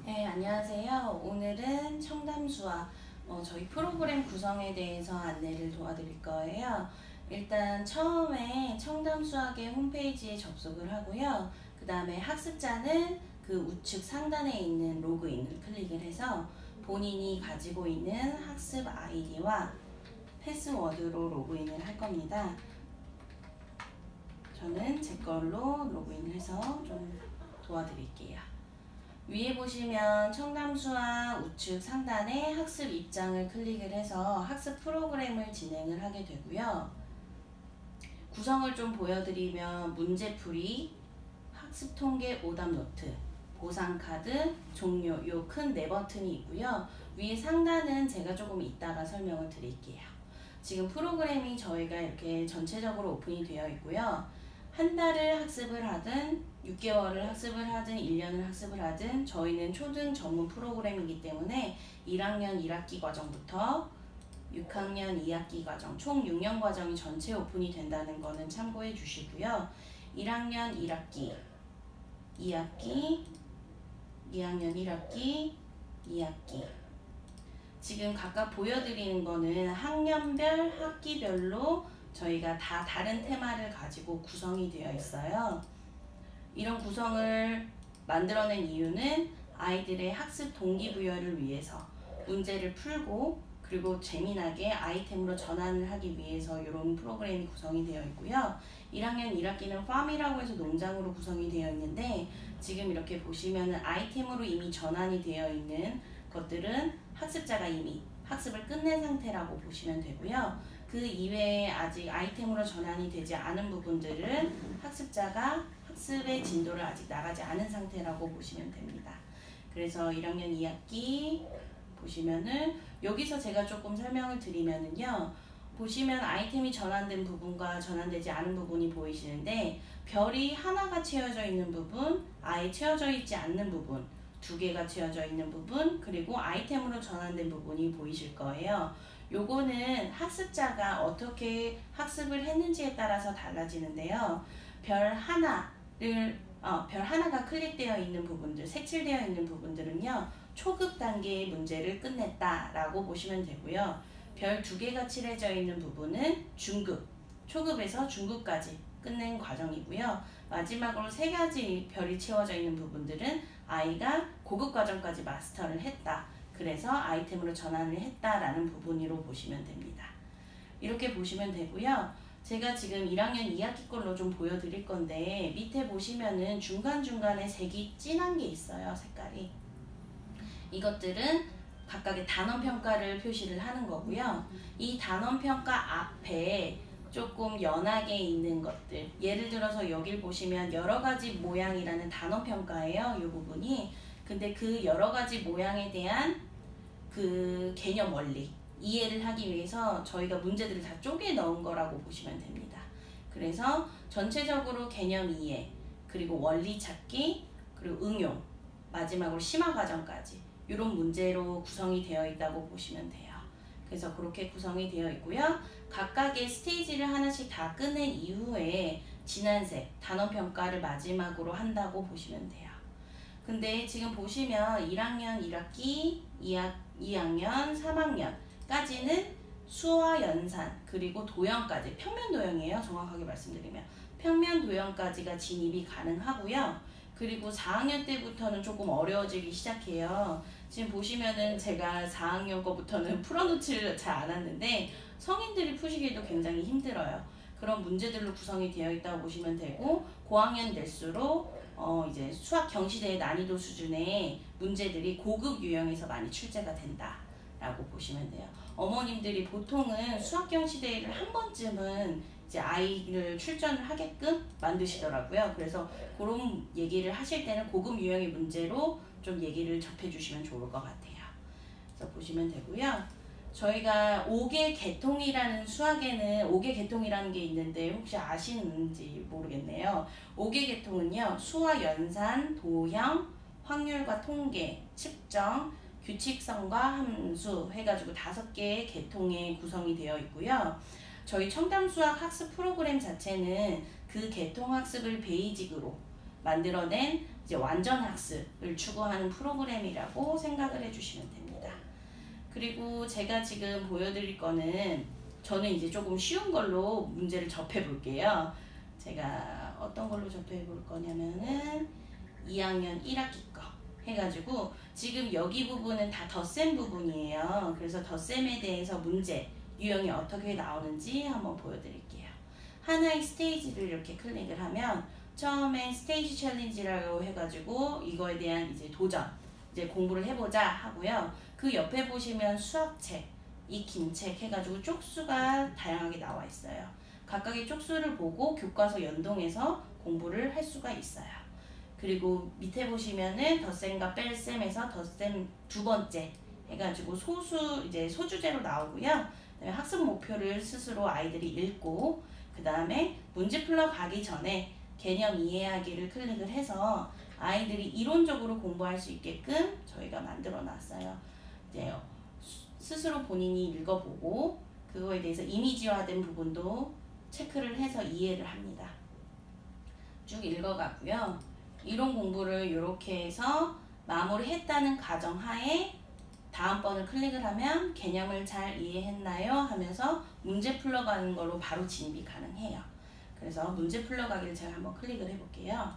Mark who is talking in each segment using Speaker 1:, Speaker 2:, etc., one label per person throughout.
Speaker 1: 네, 안녕하세요. 오늘은 청담수학 저희 프로그램 구성에 대해서 안내를 도와드릴 거예요. 일단 처음에 청담수학의 홈페이지에 접속을 하고요. 그 다음에 학습자는 그 우측 상단에 있는 로그인을 클릭을 해서 본인이 가지고 있는 학습 아이디와 패스워드로 로그인을 할 겁니다. 저는 제 걸로 로그인을 해서 좀 도와드릴게요. 위에 보시면 청담수학 우측 상단에 학습 입장을 클릭을 해서 학습 프로그램을 진행을 하게 되고요. 구성을 좀 보여드리면 문제풀이, 학습 통계 오답 노트, 보상 카드, 종료 요 큰 네 버튼이 있고요. 위에 상단은 제가 조금 이따가 설명을 드릴게요. 지금 프로그램이 저희가 이렇게 전체적으로 오픈이 되어 있고요. 한 달을 학습을 하든 6개월을 학습을 하든 1년을 학습을 하든 저희는 초등 전문 프로그램이기 때문에 1학년 1학기 과정부터 6학년 2학기 과정 총 6년 과정이 전체 오픈이 된다는 거는 참고해 주시고요. 1학년 1학기, 2학기, 2학년 1학기, 2학기 지금 각각 보여드리는 거는 학년별, 학기별로 저희가 다 다른 테마를 가지고 구성이 되어 있어요. 이런 구성을 만들어낸 이유는 아이들의 학습 동기부여를 위해서 문제를 풀고 그리고 재미나게 아이템으로 전환을 하기 위해서 이런 프로그램이 구성이 되어 있고요. 1학년 1학기는 팜이라고 해서 농장으로 구성이 되어 있는데 지금 이렇게 보시면은 아이템으로 이미 전환이 되어 있는 것들은 학습자가 이미 학습을 끝낸 상태라고 보시면 되고요. 그 이외에 아직 아이템으로 전환이 되지 않은 부분들은 학습자가 학습의 진도를 아직 나가지 않은 상태라고 보시면 됩니다. 그래서 1학년 2학기 보시면은 여기서 제가 조금 설명을 드리면은요. 보시면 아이템이 전환된 부분과 전환되지 않은 부분이 보이시는데 별이 하나가 채워져 있는 부분, 아예 채워져 있지 않는 부분, 두 개가 채워져 있는 부분, 그리고 아이템으로 전환된 부분이 보이실 거예요. 요거는 학습자가 어떻게 학습을 했는지에 따라서 달라지는데요. 별 하나가 클릭되어 있는 부분들, 색칠되어 있는 부분들은요. 초급 단계의 문제를 끝냈다라고 보시면 되고요. 별 두 개가 칠해져 있는 부분은 중급, 초급에서 중급까지 끝낸 과정이고요. 마지막으로 세 가지 별이 채워져 있는 부분들은 아이가 고급 과정까지 마스터를 했다. 그래서 아이템으로 전환을 했다라는 부분으로 보시면 됩니다. 이렇게 보시면 되고요. 제가 지금 1학년 2학기 걸로 좀 보여드릴 건데 밑에 보시면은 중간중간에 색이 진한 게 있어요. 색깔이. 이것들은 각각의 단원평가를 표시를 하는 거고요. 이 단원평가 앞에 조금 연하게 있는 것들, 예를 들어서 여길 보시면 여러가지 모양이라는 단원평가예요. 이 부분이. 근데 그 여러가지 모양에 대한 그 개념 원리 이해를 하기 위해서 저희가 문제들을 다 쪼개 넣은 거라고 보시면 됩니다. 그래서 전체적으로 개념 이해, 그리고 원리 찾기, 그리고 응용, 마지막으로 심화 과정까지 이런 문제로 구성이 되어 있다고 보시면 돼요. 그래서 그렇게 구성이 되어 있고요. 각각의 스테이지를 하나씩 다 끝낸 이후에 진한색 단원평가를 마지막으로 한다고 보시면 돼요. 근데 지금 보시면 1학년 1학기, 2학년, 3학년까지는 수화 연산 그리고 도형까지 평면 도형이에요. 정확하게 말씀드리면 평면 도형까지가 진입이 가능하고요. 그리고 4학년 때부터는 조금 어려워지기 시작해요. 지금 보시면은 제가 4학년 거부터는 풀어놓지를 잘 않았는데 성인들이 푸시기에도 굉장히 힘들어요. 그런 문제들로 구성이 되어 있다고 보시면 되고 고학년 될수록 이제 수학 경시대의 난이도 수준의 문제들이 고급 유형에서 많이 출제가 된다라고 보시면 돼요. 어머님들이 보통은 수학 경시대를 한 번쯤은 이제 아이를 출전을 하게끔 만드시더라고요. 그래서 그런 얘기를 하실 때는 고급 유형의 문제로 좀 얘기를 접해주시면 좋을 것 같아요. 그래서 보시면 되고요. 저희가 5개 계통이라는 수학에는 5개 계통이라는 게 있는데 혹시 아시는지 모르겠네요. 5개 계통은요. 수화 연산, 도형, 확률과 통계, 측정, 규칙성과 함수 해가지고 5개의 계통의 구성이 되어 있고요. 저희 청담수학 학습 프로그램 자체는 그 계통 학습을 베이직으로 만들어낸 이제 완전 학습을 추구하는 프로그램이라고 생각을 해주시면 됩니다. 그리고 제가 지금 보여드릴 거는 저는 이제 조금 쉬운 걸로 문제를 접해 볼게요. 제가 어떤 걸로 접해 볼 거냐면은 2학년 1학기 거 해가지고 지금 여기 부분은 다 덧셈 부분이에요. 그래서 덧셈에 대해서 문제 유형이 어떻게 나오는지 한번 보여드릴게요. 하나의 스테이지를 이렇게 클릭을 하면 처음에 스테이지 챌린지라고 해가지고 이거에 대한 이제 도전, 이제 공부를 해보자 하고요. 그 옆에 보시면 수학책, 익힘책 해가지고 쪽수가 다양하게 나와 있어요. 각각의 쪽수를 보고 교과서 연동해서 공부를 할 수가 있어요. 그리고 밑에 보시면은 덧셈과 뺄셈에서 덧셈 두 번째 해가지고 이제 소주제로 나오고요. 그다음에 학습 목표를 스스로 아이들이 읽고 그 다음에 문제 풀러 가기 전에 개념 이해하기를 클릭을 해서 아이들이 이론적으로 공부할 수 있게끔 저희가 만들어 놨어요. 이제 스스로 본인이 읽어보고 그거에 대해서 이미지화된 부분도 체크를 해서 이해를 합니다. 쭉 읽어가고요. 이론 공부를 이렇게 해서 마무리했다는 가정하에 다음번을 클릭을 하면 개념을 잘 이해했나요? 하면서 문제 풀러가는 걸로 바로 진입이 가능해요. 그래서 문제 풀러가기를 제가 한번 클릭을 해볼게요.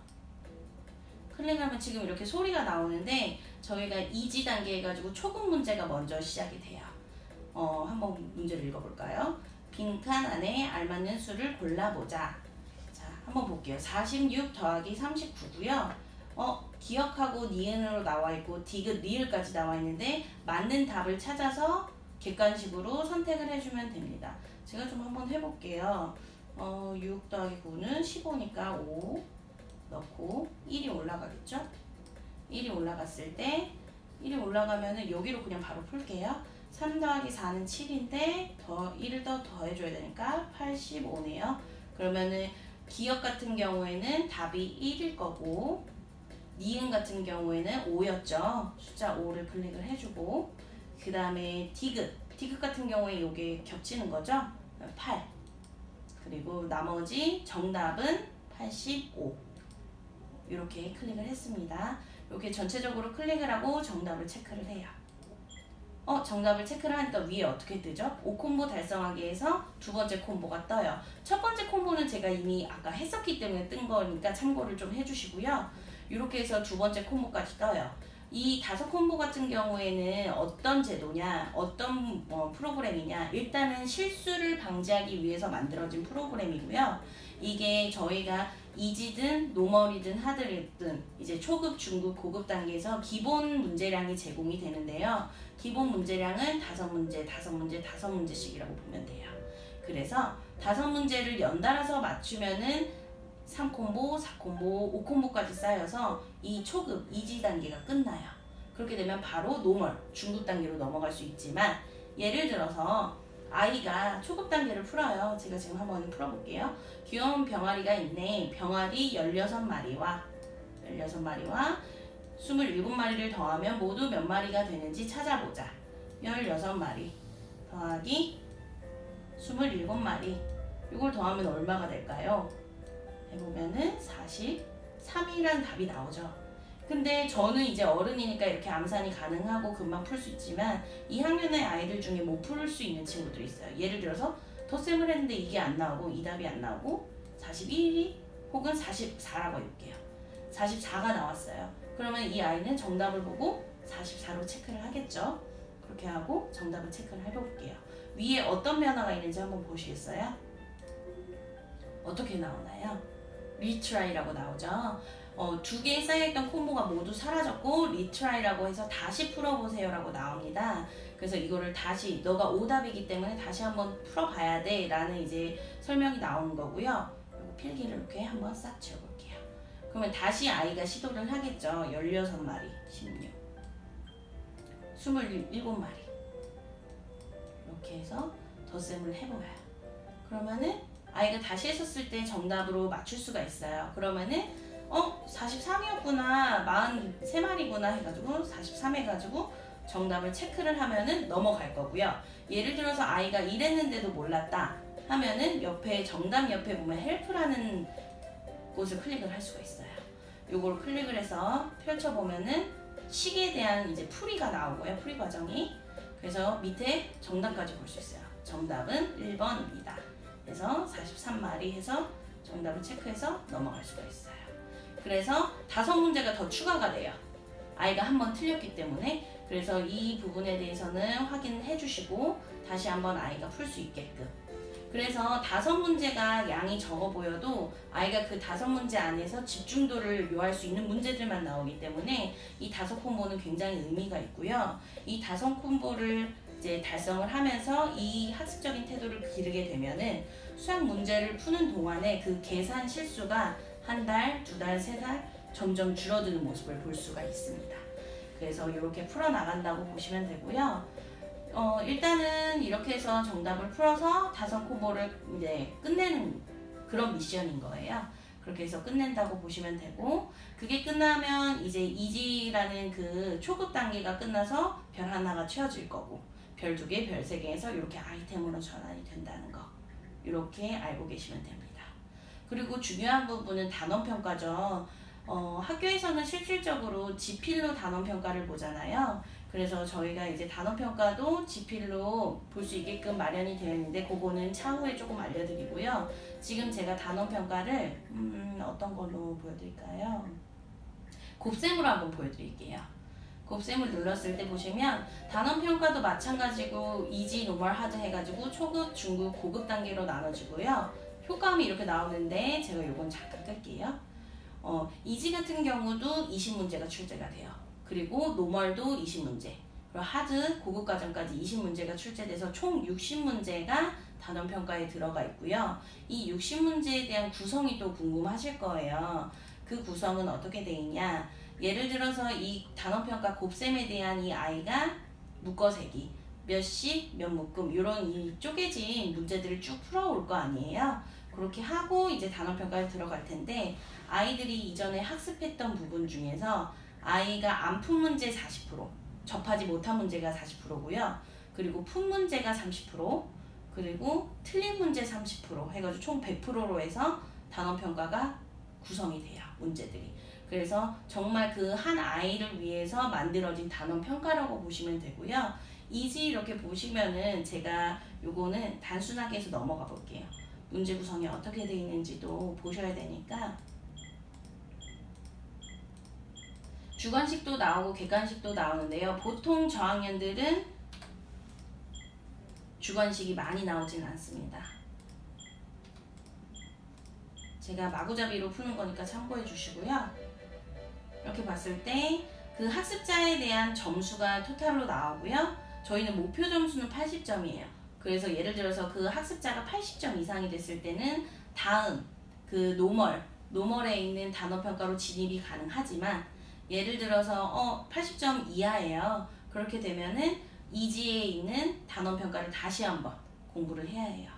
Speaker 1: 클릭하면 지금 이렇게 소리가 나오는데 저희가 이지 단계 해가지고 초급 문제가 먼저 시작이 돼요. 한번 문제를 읽어볼까요? 빈칸 안에 알맞는 수를 골라보자. 자, 한번 볼게요. 46 더하기 39고요. 기억하고 니은으로 나와 있고 디귿, 리을까지 나와 있는데 맞는 답을 찾아서 객관식으로 선택을 해주면 됩니다. 제가 좀 한번 해볼게요. 6 더하기 9는 15니까 5 넣고 1이 올라가겠죠? 1이 올라갔을 때 1이 올라가면은 여기로 그냥 바로 풀게요. 3 더하기 4는 7인데 1을 더해줘야 되니까 85네요. 그러면은 기억 같은 경우에는 답이 1일 거고 니은 같은 경우에는 5였죠. 숫자 5를 클릭을 해주고 그 다음에 디귿 같은 경우에 이게 겹치는 거죠. 8 그리고 나머지 정답은 85 이렇게 클릭을 했습니다. 이렇게 전체적으로 클릭을 하고 정답을 체크를 해요. 정답을 체크를 하니까 위에 어떻게 뜨죠? 5콤보 달성하기 위해서 두 번째 콤보가 떠요. 첫 번째 콤보는 제가 이미 아까 했었기 때문에 뜬 거니까 참고를 좀 해주시고요. 이렇게 해서 두 번째 콤보까지 떠요. 이 5콤보 같은 경우에는 어떤 제도냐, 어떤 프로그램이냐, 일단은 실수를 방지하기 위해서 만들어진 프로그램이고요. 이게 저희가 이지든 노멀이든 하드든 이제 초급, 중급, 고급 단계에서 기본 문제량이 제공이 되는데요. 기본 문제량은 5문제, 5문제, 5문제씩이라고 보면 돼요. 그래서 5문제를 연달아서 맞추면은 3콤보, 4콤보, 5콤보까지 쌓여서 이 초급, 이지 단계가 끝나요. 그렇게 되면 바로 노멀, 중급 단계로 넘어갈 수 있지만 예를 들어서 아이가 초급 단계를 풀어요. 제가 지금 한번 풀어볼게요. 귀여운 병아리가 있네. 병아리 16마리와 27마리를 더하면 모두 몇 마리가 되는지 찾아보자. 16마리 더하기 27마리 이걸 더하면 얼마가 될까요? 해보면은 43이라는 답이 나오죠. 근데 저는 이제 어른이니까 이렇게 암산이 가능하고 금방 풀 수 있지만 2학년의 아이들 중에 못 풀 수 있는 친구들이 있어요. 예를 들어서 덧셈을 했는데 이게 안 나오고 이 답이 안 나오고 41이 혹은 44라고 해볼게요. 44가 나왔어요. 그러면 이 아이는 정답을 보고 44로 체크를 하겠죠. 그렇게 하고 정답을 체크를 해볼게요. 위에 어떤 변화가 있는지 한번 보시겠어요? 어떻게 나오나요? 리트라이라고 나오죠. 2개 쌓여있던 콤보가 모두 사라졌고 리트라이라고 해서 다시 풀어보세요 라고 나옵니다. 그래서 이거를 다시 너가 오답이기 때문에 다시 한번 풀어봐야 돼 라는 이제 설명이 나오는 거고요. 그리고 필기를 이렇게 한번 싹 지워볼게요. 그러면 다시 아이가 시도를 하겠죠. 16마리, 16, 27마리 이렇게 해서 덧셈을 해보아요. 그러면은 아이가 다시 했었을 때 정답으로 맞출 수가 있어요. 그러면은 43이었구나 43마리구나 해가지고 43 해가지고 정답을 체크를 하면은 넘어갈 거고요. 예를 들어서 아이가 이랬는데도 몰랐다 하면은 정답 옆에 보면 헬프라는 곳을 클릭을 할 수가 있어요. 요걸 클릭을 해서 펼쳐보면은 식에 대한 이제 풀이가 나오고요. 풀이 과정이. 그래서 밑에 정답까지 볼 수 있어요. 정답은 1번입니다. 그래서 43마리 해서 정답을 체크해서 넘어갈 수가 있어요. 그래서 5문제가 더 추가가 돼요. 아이가 한 번 틀렸기 때문에. 그래서 이 부분에 대해서는 확인해 주시고 다시 한번 아이가 풀 수 있게끔. 그래서 5문제가 양이 적어 보여도 아이가 그 5문제 안에서 집중도를 요할 수 있는 문제들만 나오기 때문에 이 5콤보는 굉장히 의미가 있고요. 이 5콤보를 이제 달성을 하면서 이 학습적인 태도를 기르게 되면은 수학 문제를 푸는 동안에 그 계산 실수가 한 달, 2달, 3달 점점 줄어드는 모습을 볼 수가 있습니다. 그래서 이렇게 풀어나간다고 보시면 되고요. 일단은 이렇게 해서 정답을 풀어서 5콤보를 이제 끝내는 그런 미션인 거예요. 그렇게 해서 끝낸다고 보시면 되고, 그게 끝나면 이제 이지라는 그 초급 단계가 끝나서 별 하나가 채워질 거고, 별 2개, 별 3개에서 이렇게 아이템으로 전환이 된다는 거. 이렇게 알고 계시면 됩니다. 그리고 중요한 부분은 단원평가죠. 학교에서는 실질적으로 지필로 단원평가를 보잖아요. 그래서 저희가 이제 단원평가도 지필로 볼 수 있게끔 마련이 되어 있는데 그거는 차후에 조금 알려드리고요. 지금 제가 단원평가를 어떤 걸로 보여드릴까요? 곱셈으로 한번 보여드릴게요. 곱셈을 눌렀을 때 보시면 단원평가도 마찬가지고 이지, 노멀, 하드 해가지고 초급, 중급, 고급 단계로 나눠지고요. 효과음이 이렇게 나오는데 제가 요건 잠깐 끌게요. 이지 같은 경우도 20문제가 출제가 돼요. 그리고 노멀도 20문제, 그리고 하드, 고급 과정까지 20문제가 출제돼서 총 60문제가 단원평가에 들어가 있고요. 이 60문제에 대한 구성이 또 궁금하실 거예요. 그 구성은 어떻게 돼 있냐? 예를 들어서 이 단원평가 곱셈에 대한 이 아이가 묶어세기, 몇씩, 몇 묶음 이런 이 쪼개진 문제들을 쭉 풀어올 거 아니에요. 그렇게 하고 이제 단원평가에 들어갈 텐데 아이들이 이전에 학습했던 부분 중에서 아이가 안 푼 문제 40%, 접하지 못한 문제가 40%고요. 그리고 푼 문제가 30%, 그리고 틀린 문제 30% 해가지고 총 100%로 해서 단원평가가 구성이 돼요. 문제들이. 그래서 정말 그 한 아이를 위해서 만들어진 단원평가라고 보시면 되고요. 이지 이렇게 보시면은 제가 요거는 단순하게 해서 넘어가 볼게요. 문제 구성이 어떻게 되어 있는지도 보셔야 되니까. 주관식도 나오고 객관식도 나오는데요. 보통 저학년들은 주관식이 많이 나오진 않습니다. 제가 마구잡이로 푸는 거니까 참고해 주시고요. 이렇게 봤을 때 그 학습자에 대한 점수가 토탈로 나오고요. 저희는 목표 점수는 80점이에요. 그래서 예를 들어서 그 학습자가 80점 이상이 됐을 때는 다음 그 노멀에 있는 단어평가로 진입이 가능하지만 예를 들어서 80점 이하예요. 그렇게 되면은 이지에 있는 단원평가를 다시 한번 공부를 해야 해요.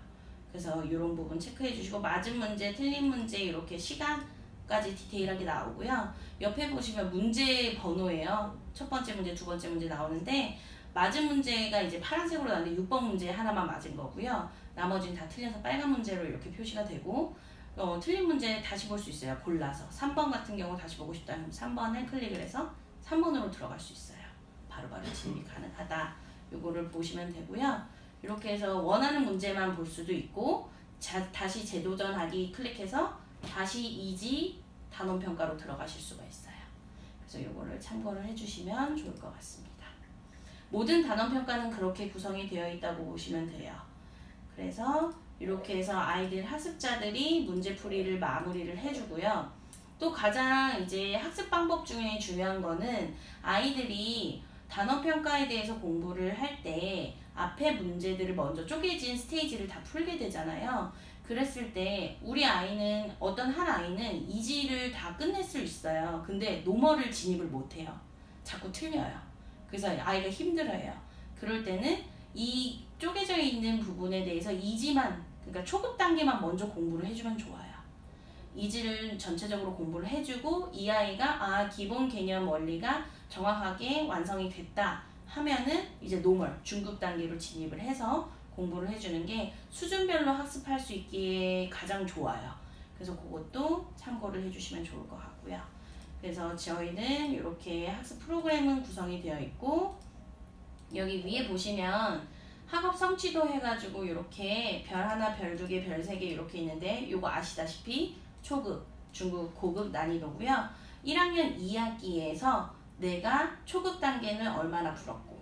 Speaker 1: 그래서 이런 부분 체크해 주시고 맞은 문제, 틀린 문제 이렇게 시간까지 디테일하게 나오고요. 옆에 보시면 문제 번호예요. 첫 번째 문제, 두 번째 문제 나오는데 맞은 문제가 이제 파란색으로 나오는데 6번 문제 하나만 맞은 거고요. 나머지는 다 틀려서 빨간 문제로 이렇게 표시가 되고 틀린 문제 다시 볼 수 있어요. 골라서 3번 같은 경우 다시 보고 싶다 하면 3번을 클릭을 해서 3번으로 들어갈 수 있어요. 바로바로 진입이 가능하다. 요거를 보시면 되고요. 이렇게 해서 원하는 문제만 볼 수도 있고 다시 재도전하기 클릭해서 다시 이지 단원평가로 들어가실 수가 있어요. 그래서 요거를 참고를 해주시면 좋을 것 같습니다. 모든 단원평가는 그렇게 구성이 되어 있다고 보시면 돼요. 그래서 이렇게 해서 아이들 학습자들이 문제풀이를 마무리를 해주고요. 또 가장 이제 학습 방법 중에 중요한 거는 아이들이 단어평가에 대해서 공부를 할 때 앞에 문제들을 먼저 쪼개진 스테이지를 다 풀게 되잖아요. 그랬을 때 우리 아이는 어떤 한 아이는 이지를 다 끝낼 수 있어요. 근데 노멀을 진입을 못해요. 자꾸 틀려요. 그래서 아이가 힘들어해요. 그럴 때는 이 쪼개져 있는 부분에 대해서 이지만 그러니까 초급 단계만 먼저 공부를 해주면 좋아요. 이지를 전체적으로 공부를 해주고 이 아이가 기본 개념 원리가 정확하게 완성이 됐다 하면은 이제 노멀 중급 단계로 진입을 해서 공부를 해주는 게 수준별로 학습할 수 있기에 가장 좋아요. 그래서 그것도 참고를 해주시면 좋을 것 같고요. 그래서 저희는 이렇게 학습 프로그램은 구성이 되어 있고, 여기 위에 보시면 학업 성취도 해가지고 이렇게 별 하나, 별 두 개, 별 세 개 이렇게 있는데, 요거 아시다시피 초급, 중급, 고급 난이도고요. 1학년 2학기에서 내가 초급 단계는 얼마나 풀었고,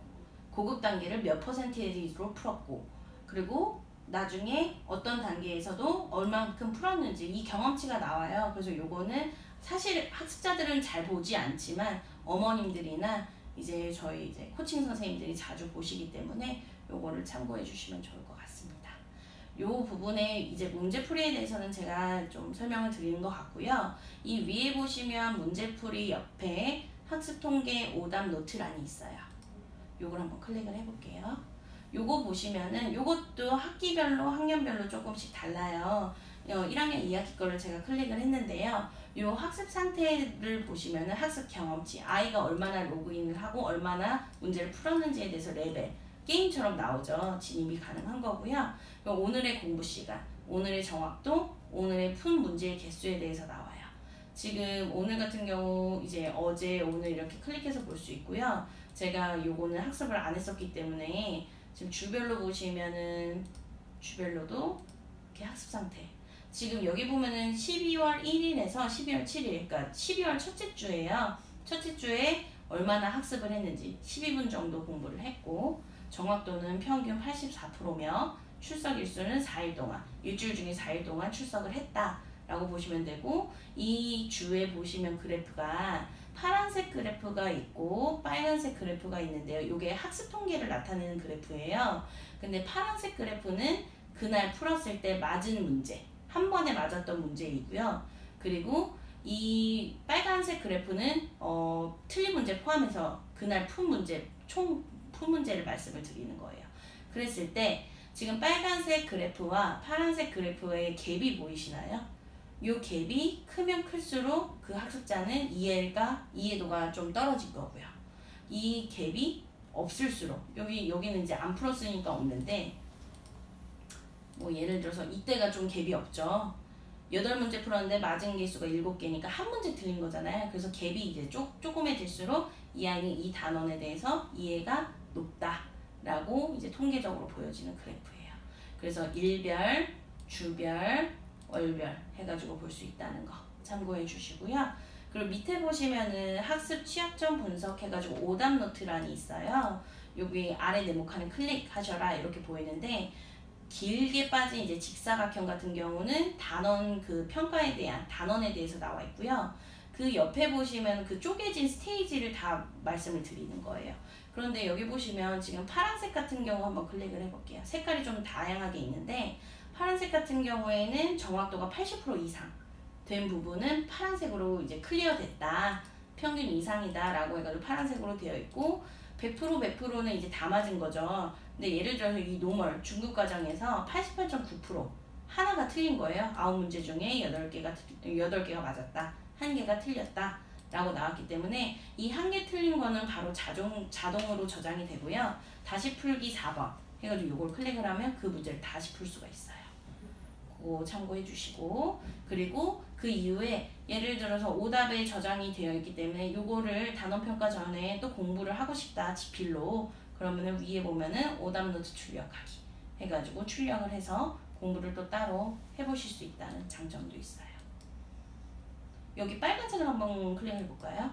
Speaker 1: 고급 단계를 몇 %로 풀었고, 그리고 나중에 어떤 단계에서도 얼만큼 풀었는지 이 경험치가 나와요. 그래서 요거는 사실 학습자들은 잘 보지 않지만 어머님들이나 이제 저희 이제 코칭 선생님들이 자주 보시기 때문에 요거를 참고해 주시면 좋을 것 같습니다. 요 부분에 이제 문제풀이에 대해서는 제가 좀 설명을 드리는 것 같고요. 이 위에 보시면 문제풀이 옆에 학습 통계 오답 노트란이 있어요. 요걸 한번 클릭을 해볼게요. 요거 보시면은 요것도 학기별로 학년별로 조금씩 달라요. 1학년 2학기 거를 제가 클릭을 했는데요. 요 학습 상태를 보시면은 학습 경험치, 아이가 얼마나 로그인을 하고 얼마나 문제를 풀었는지에 대해서 레벨, 게임처럼 나오죠. 진입이 가능한 거고요. 오늘의 공부 시간, 오늘의 정확도, 오늘의 푼 문제의 개수에 대해서 나와요. 지금 오늘 같은 경우 이제 어제, 오늘 이렇게 클릭해서 볼 수 있고요. 제가 요거는 학습을 안 했었기 때문에 지금 주별로 보시면은 주별로도 이렇게 학습 상태. 지금 여기 보면은 12월 1일에서 12월 7일, 그러니까 12월 첫째 주예요. 첫째 주에 얼마나 학습을 했는지 12분 정도 공부를 했고, 정확도는 평균 84%며 출석 일수는 4일 동안, 일주일 중에 4일 동안 출석을 했다라고 보시면 되고, 이 주에 보시면 그래프가 파란색 그래프가 있고 빨간색 그래프가 있는데요. 이게 학습 통계를 나타내는 그래프예요. 근데 파란색 그래프는 그날 풀었을 때 맞은 문제, 한 번에 맞았던 문제이고요. 그리고 이 빨간색 그래프는 틀린 문제 포함해서 그날 푼 문제, 총 푼 문제를 말씀을 드리는 거예요. 그랬을 때 지금 빨간색 그래프와 파란색 그래프의 갭이 보이시나요? 이 갭이 크면 클수록 그 학습자는 이해도가 좀 떨어질 거고요. 이 갭이 없을수록, 여기는 이제 안 풀었으니까 없는데, 뭐 예를 들어서 이때가 좀 갭이 없죠. 8문제 풀었는데 맞은 개수가 7개니까 한 문제 틀린 거잖아요. 그래서 갭이 이제 조금해질수록 이 아이는 이 단원에 대해서 이해가 높다라고 이제 통계적으로 보여지는 그래프예요. 그래서 일별, 주별, 월별 해가지고 볼 수 있다는 거 참고해 주시고요. 그리고 밑에 보시면은 학습 취약점 분석해가지고 오답 노트란이 있어요. 여기 아래 네모칸을 클릭하셔라 이렇게 보이는데, 길게 빠진 이제 직사각형 같은 경우는 단원 그 평가에 대한 단원에 대해서 나와 있고요. 그 옆에 보시면 그 쪼개진 스테이지를 다 말씀을 드리는 거예요. 그런데 여기 보시면 지금 파란색 같은 경우 한번 클릭을 해볼게요. 색깔이 좀 다양하게 있는데, 파란색 같은 경우에는 정확도가 80% 이상 된 부분은 파란색으로 이제 클리어 됐다, 평균 이상이다 라고 해가지고 파란색으로 되어 있고, 100%는 이제 다 맞은 거죠. 근데 예를 들어서 이 노멀 중급 과정에서 88.9% 하나가 틀린 거예요. 9문제 중에 8개가 맞았다, 1개가 틀렸다 라고 나왔기 때문에 이 1개 틀린 거는 바로 자동으로 저장이 되고요. 다시 풀기 4번 해가지고 이걸 클릭을 하면 그 문제를 다시 풀 수가 있어요. 그거 참고해 주시고, 그리고 그 이후에 예를 들어서 오답에 저장이 되어 있기 때문에 요거를 단원평가 전에 또 공부를 하고 싶다, 지필로, 그러면은 위에 보면은 오답 노트 출력하기 해가지고 출력을 해서 공부를 또 따로 해보실 수 있다는 장점도 있어요. 여기 빨간색을 한번 클릭해 볼까요?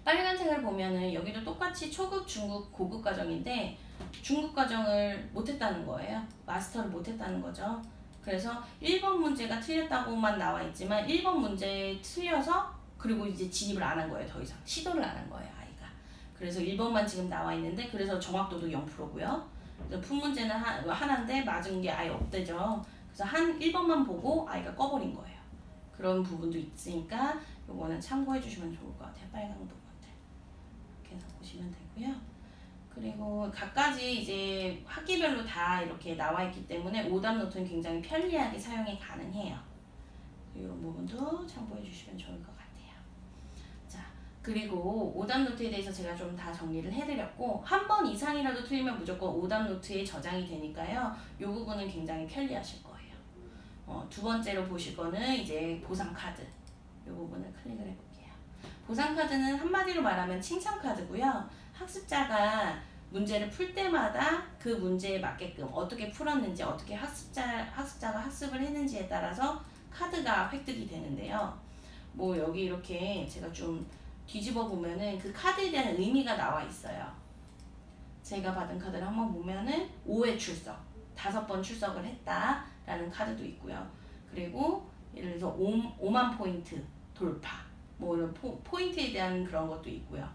Speaker 1: 빨간색을 보면은 여기도 똑같이 초급, 중급, 고급 과정인데 중급 과정을 못했다는 거예요. 마스터를 못했다는 거죠. 그래서 1번 문제가 틀렸다고만 나와 있지만 1번 문제 틀려서 그리고 이제 진입을 안 한 거예요. 더 이상 시도를 안 한 거예요, 아이가. 그래서 1번만 지금 나와 있는데, 그래서 정확도도 0%고요. 그래서 푼 문제는 하나인데 맞은 게 아예 없대죠. 그래서 1번만 보고 아이가 꺼버린 거예요. 그런 부분도 있으니까 요거는 참고해 주시면 좋을 것 같아요. 빨간 부분들 이렇게 해서 보시면 되고요. 그리고 각가지 이제 학기별로 다 이렇게 나와 있기 때문에 오답 노트는 굉장히 편리하게 사용이 가능해요. 이런 부분도 참고해 주시면 좋을 것 같아요. 자, 그리고 오답 노트에 대해서 제가 좀 다 정리를 해드렸고, 한 번 이상이라도 틀리면 무조건 오답 노트에 저장이 되니까요. 이 부분은 굉장히 편리하실 거예요. 두 번째로 보실 거는 이제 보상 카드. 이 부분을 클릭을 해볼게요. 보상카드는 한마디로 말하면 칭찬카드고요. 학습자가 문제를 풀 때마다 그 문제에 맞게끔 어떻게 풀었는지, 어떻게 학습자가 학습을 했는지에 따라서 카드가 획득이 되는데요. 뭐 여기 이렇게 제가 좀 뒤집어 보면은 그 카드에 대한 의미가 나와 있어요. 제가 받은 카드를 한번 보면은 5회 출석, 5번 출석을 했다라는 카드도 있고요. 그리고 예를 들어서 5만 포인트 돌파, 뭐 이런 포인트에 대한 그런 것도 있고요.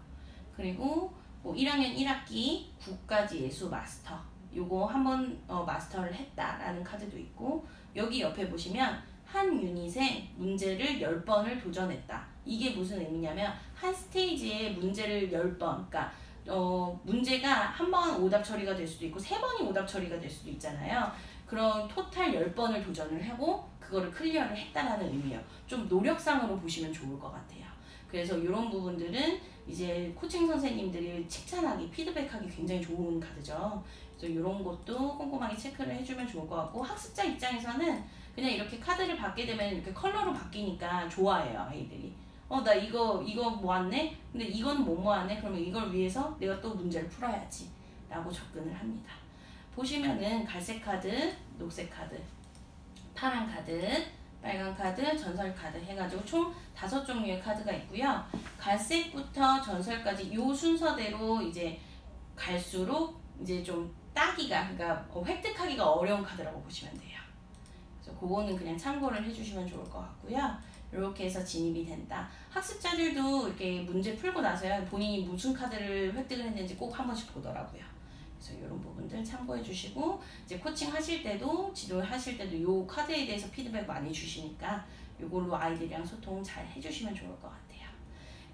Speaker 1: 그리고 뭐 1학년 1학기 국가지 예수 마스터, 요거 한번 마스터를 했다라는 카드도 있고, 여기 옆에 보시면 한 유닛에 문제를 10번을 도전했다. 이게 무슨 의미냐면 한 스테이지에 문제를 10번, 그러니까 문제가 한 번 오답 처리가 될 수도 있고 3번이 오답 처리가 될 수도 있잖아요. 그런 토탈 10번을 도전을 하고 그거를 클리어를 했다라는 의미예요. 좀 노력상으로 보시면 좋을 것 같아요. 그래서 이런 부분들은 이제 코칭 선생님들이 칭찬하기, 피드백하기 굉장히 좋은 카드죠. 그래서 이런 것도 꼼꼼하게 체크를 해주면 좋을 것 같고, 학습자 입장에서는 그냥 이렇게 카드를 받게 되면 이렇게 컬러로 바뀌니까 좋아해요, 아이들이. 나 이거 모았네? 근데 이건 못 모았네? 그러면 이걸 위해서 내가 또 문제를 풀어야지 라고 접근을 합니다. 보시면은 갈색 카드, 녹색 카드, 파란 카드, 빨간 카드, 전설 카드 해가지고 총 5종류의 카드가 있고요. 갈색부터 전설까지 요 순서대로 이제 갈수록 이제 좀 따기가, 그러니까 획득하기가 어려운 카드라고 보시면 돼요. 그래서 그거는 그냥 참고를 해주시면 좋을 것 같고요. 이렇게 해서 진입이 된다. 학습자들도 이렇게 문제 풀고 나서야 본인이 무슨 카드를 획득을 했는지 꼭 한 번씩 보더라고요. 그래서 이런 부분들 참고해 주시고, 이제 코칭 하실 때도, 지도하실 때도 이 카드에 대해서 피드백 많이 주시니까 이걸로 아이들이랑 소통 잘 해주시면 좋을 것 같아요.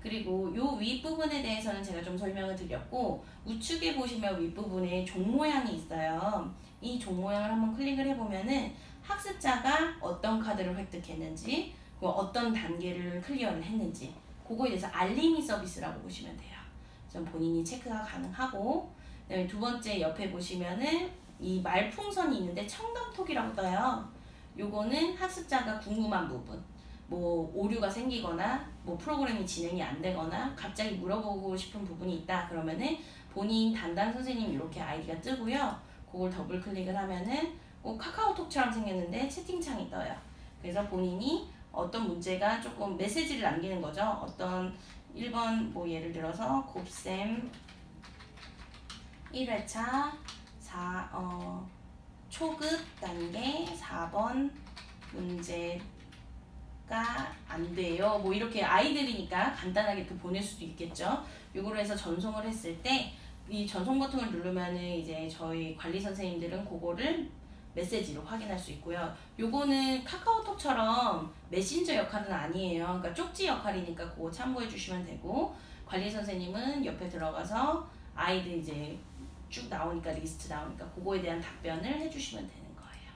Speaker 1: 그리고 이 윗부분에 대해서는 제가 좀 설명을 드렸고, 우측에 보시면 윗부분에 종 모양이 있어요. 이 종 모양을 한번 클릭을 해보면은 학습자가 어떤 카드를 획득했는지, 어떤 단계를 클리어를 했는지, 그거에 대해서 알림이 서비스라고 보시면 돼요. 그래서 본인이 체크가 가능하고, 그다음에 두 번째 옆에 보시면은 이 말풍선이 있는데 청담톡이라고 떠요. 요거는 학습자가 궁금한 부분, 뭐 오류가 생기거나 뭐 프로그램이 진행이 안 되거나 갑자기 물어보고 싶은 부분이 있다 그러면은 본인 담당 선생님 이렇게 아이디가 뜨고요. 그걸 더블 클릭을 하면은 카카오톡처럼 생겼는데 채팅창이 떠요. 그래서 본인이 어떤 문제가 조금 메시지를 남기는 거죠. 어떤 1번 뭐 예를 들어서 곱셈 1회차 초급 단계 4번 문제가 안 돼요. 뭐 이렇게 아이들이니까 간단하게 또 보낼 수도 있겠죠. 요거로 해서 전송을 했을 때 이 전송 버튼을 누르면은 이제 저희 관리 선생님들은 그거를 메시지로 확인할 수 있고요. 요거는 카카오톡처럼 메신저 역할은 아니에요. 그러니까 쪽지 역할이니까 그거 참고해 주시면 되고, 관리 선생님은 옆에 들어가서 아이들 이제 쭉 나오니까, 리스트 나오니까 그거에 대한 답변을 해주시면 되는 거예요.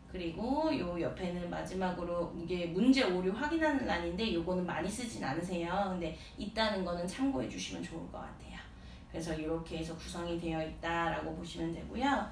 Speaker 1: 그리고 요 옆에는 마지막으로 이게 문제 오류 확인하는 란인데 요거는 많이 쓰진 않으세요. 근데 있다는 거는 참고해 주시면 좋을 것 같아요. 그래서 이렇게 해서 구성이 되어 있다라고 보시면 되고요.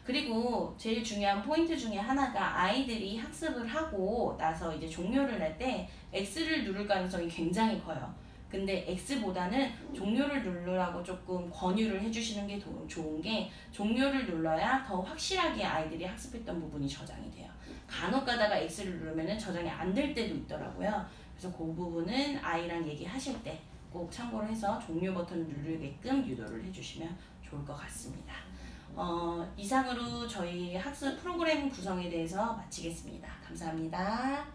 Speaker 1: 그리고 제일 중요한 포인트 중에 하나가 아이들이 학습을 하고 나서 이제 종료를 낼 때 X를 누를 가능성이 굉장히 커요. 근데 X보다는 종료를 누르라고 조금 권유를 해주시는 게 좋은 게, 종료를 눌러야 더 확실하게 아이들이 학습했던 부분이 저장이 돼요. 간혹 가다가 X를 누르면 저장이 안 될 때도 있더라고요. 그래서 그 부분은 아이랑 얘기하실 때 꼭 참고를 해서 종료 버튼을 누르게끔 유도를 해주시면 좋을 것 같습니다. 이상으로 저희 학습 프로그램 구성에 대해서 마치겠습니다. 감사합니다.